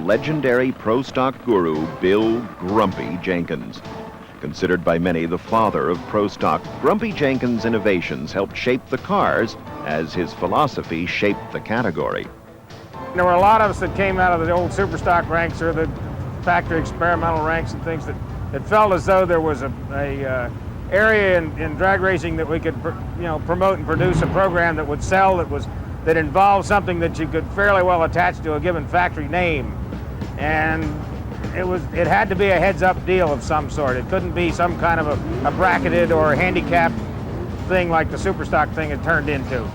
legendary pro stock guru Bill "Grumpy" Jenkins. Considered by many the father of pro stock, Grumpy Jenkins' innovations helped shape the cars as his philosophy shaped the category. There were a lot of us that came out of the old super stock ranks or the factory experimental ranks and things that felt as though there was a area in drag racing that we could promote and produce a program that would sell, that involved something that you could fairly well attach to a given factory name. And it had to be a heads-up deal of some sort. It couldn't be some kind of a bracketed or a handicapped thing like the super stock thing had turned into.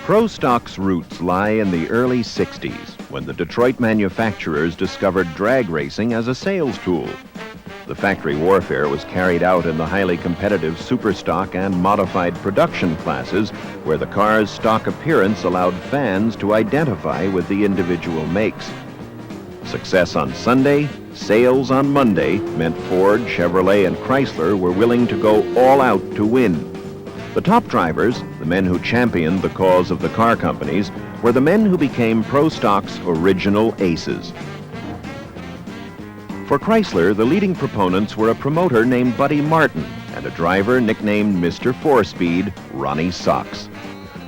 Pro stock's roots lie in the early 60s, when the Detroit manufacturers discovered drag racing as a sales tool. The factory warfare was carried out in the highly competitive super stock and modified production classes, where the car's stock appearance allowed fans to identify with the individual makes. Success on Sunday, sales on Monday meant Ford, Chevrolet, and Chrysler were willing to go all out to win. The top drivers, the men who championed the cause of the car companies, were the men who became pro stock's original aces. For Chrysler, the leading proponents were a promoter named Buddy Martin and a driver nicknamed Mr. Four-Speed, Ronnie Sox.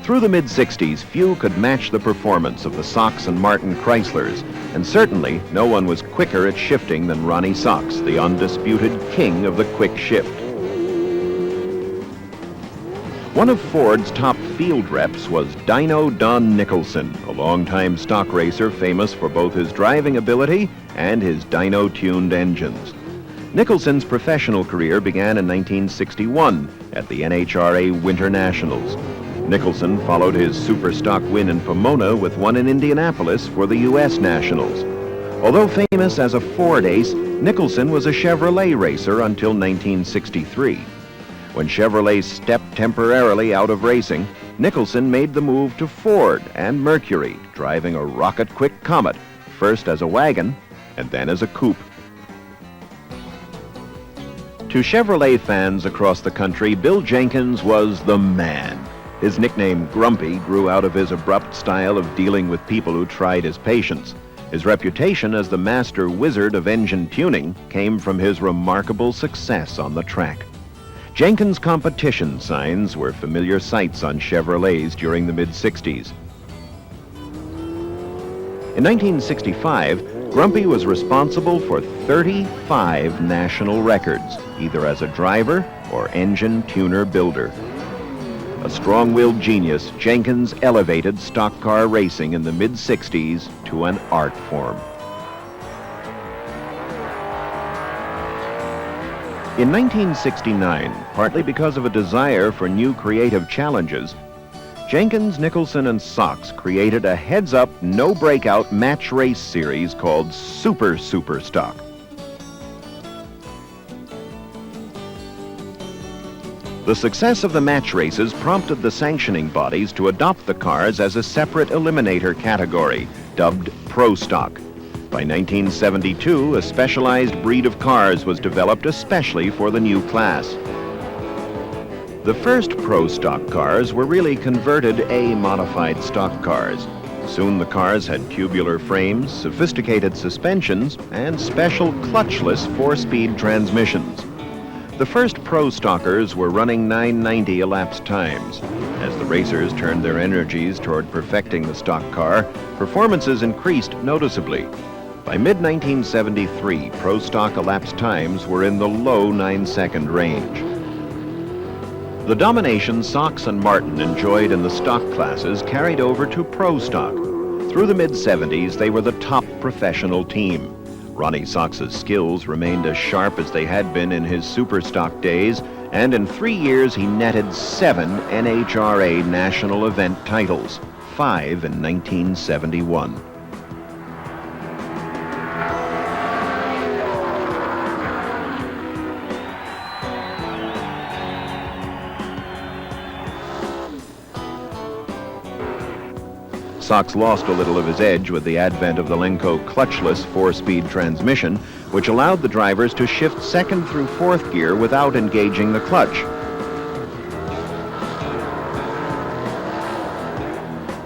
Through the mid-60s, few could match the performance of the Sox and Martin Chryslers, and certainly no one was quicker at shifting than Ronnie Sox, the undisputed king of the quick shift. One of Ford's top field reps was Dino Don Nicholson, a longtime stock racer famous for both his driving ability and his dyno-tuned engines. Nicholson's professional career began in 1961 at the NHRA Winter Nationals. Nicholson followed his super stock win in Pomona with one in Indianapolis for the U.S. Nationals. Although famous as a Ford ace, Nicholson was a Chevrolet racer until 1963. When Chevrolet stepped temporarily out of racing, Nicholson made the move to Ford and Mercury, driving a rocket-quick Comet, first as a wagon and then as a coupe. To Chevrolet fans across the country, Bill Jenkins was the man. His nickname, Grumpy, grew out of his abrupt style of dealing with people who tried his patience. His reputation as the master wizard of engine tuning came from his remarkable success on the track. Jenkins' competition signs were familiar sights on Chevrolets during the mid-60s. In 1965, Grumpy was responsible for 35 national records, either as a driver or engine tuner builder. A strong-willed genius, Jenkins elevated stock car racing in the mid-60s to an art form. In 1969, partly because of a desire for new creative challenges, Jenkins, Nicholson, and Sox created a heads-up, no-breakout match race series called Super Stock. The success of the match races prompted the sanctioning bodies to adopt the cars as a separate eliminator category, dubbed Pro Stock. By 1972, a specialized breed of cars was developed especially for the new class. The first Pro Stock cars were really converted A-modified stock cars. Soon the cars had tubular frames, sophisticated suspensions, and special clutchless four-speed transmissions. The first Pro Stockers were running 990 elapsed times. As the racers turned their energies toward perfecting the stock car, performances increased noticeably. By mid-1973, Pro Stock elapsed times were in the low 9-second range. The domination Sox and Martin enjoyed in the stock classes carried over to Pro Stock. Through the mid-70s, they were the top professional team. Ronnie Sox's skills remained as sharp as they had been in his super stock days, and in 3 years he netted 7 NHRA national event titles, 5 in 1971. Sox lost a little of his edge with the advent of the Lenco clutchless four-speed transmission, which allowed the drivers to shift second through fourth gear without engaging the clutch.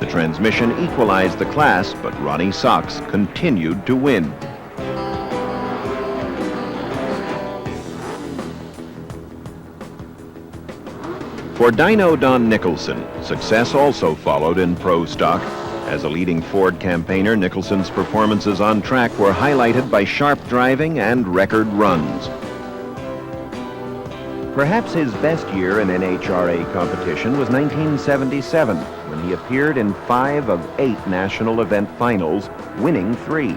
The transmission equalized the class, but Ronnie Sox continued to win. For Dino Don Nicholson, success also followed in pro stock. As a leading Ford campaigner, Nicholson's performances on track were highlighted by sharp driving and record runs. Perhaps his best year in NHRA competition was 1977, when he appeared in 5 of 8 national event finals, winning 3.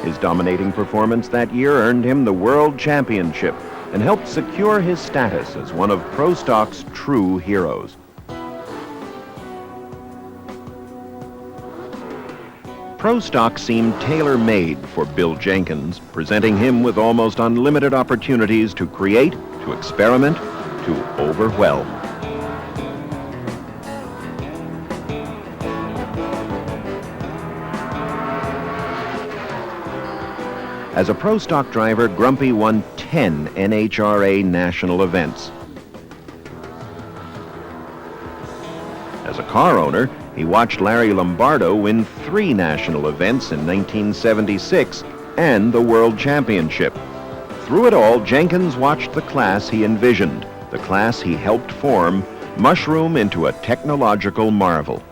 His dominating performance that year earned him the World Championship and helped secure his status as one of pro stock's true heroes. Pro stock seemed tailor-made for Bill Jenkins, presenting him with almost unlimited opportunities to create, to experiment, to overwhelm. As a pro stock driver, Grumpy won 10 NHRA national events. As a car owner, he watched Larry Lombardo win 3 national events in 1976 and the World Championship. Through it all, Jenkins watched the class he envisioned, the class he helped form, mushroom into a technological marvel.